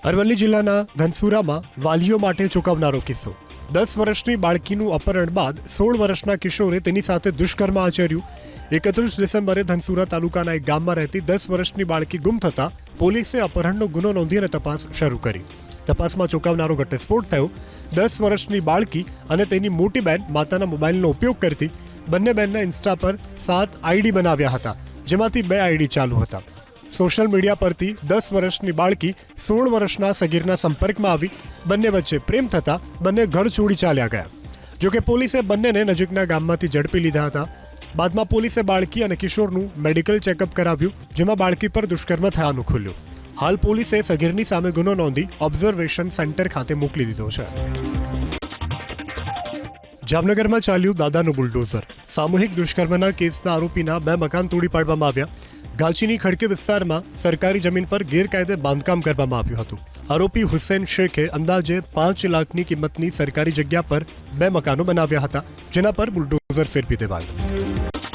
અરવલ્લી જિલ્લાના ધનસુરામાં વાલીઓ માટે ચોંકાવનારો કિસ્સો। 10 વર્ષની બાળકીનું અપહરણ બાદ 16 વર્ષના કિશોરે તેની સાથે દુષ્કર્મ આચર્યું। 31 ડિસેમ્બરે ધનસુરા તાલુકાના એક ગામમાં રહેતી 10 વર્ષની બાળકી ગુમ થતાં પોલીસે અપહરણનો ગુનો નોંધી અને તપાસ શરૂ કરી। તપાસમાં ચોંકાવનારો ઘટસ્ફોટ થયો। 10 વર્ષની બાળકી અને તેની મોટી બહેન માતાના મોબાઈલનો ઉપયોગ કરતી। બંને બહેનના ઇન્સ્ટા પર 7 આઈડી બનાવ્યા હતા, જેમાંથી 2 આઈડી ચાલુ હતા। સોશિયલ મીડિયા પરથી 10 વર્ષની બાળકી 16 વર્ષના સગીરના સંપર્કમાં આવી। બંને વચ્ચે પ્રેમ થતાં બંને ઘર છોડી ચાલ્યા ગયા। જોકે પોલીસે બંનેને નજીકના ગામમાંથી ઝડપી લીધા હતા। બાદમાં પોલીસે બાળકી અને કિશોરનું મેડિકલ ચેકઅપ કરાવ્યું, જેમાં બાળકી પર દુષ્કર્મ થયાનું ખુલ્યું। હાલ પોલીસે સગીરની સામે ગુનો નોંધી ઓબ્ઝર્વેશન સેન્ટર ખાતે મોકલી દીધો છે। જામનગરમાં ચાલ્યું દાદાનું બુલડોઝર। સામૂહિક દુષ્કર્મના કેસના આરોપીના 2 મકાન તોડી પાડવામાં આવ્યા। ગાચીની ખડકી વિસ્તારમાં સરકારી જમીન પર ગેરકાયદે બાંધકામ કરવામાં આવ્યું હતું। આરોપી હુસૈન શેખે અંદાજે 5 લાખની કિંમતની સરકારી જગ્યા પર 2 મકાનો બનાવ્યા હતા, જેના પર બુલડોઝર ફેરવી દેવાયું।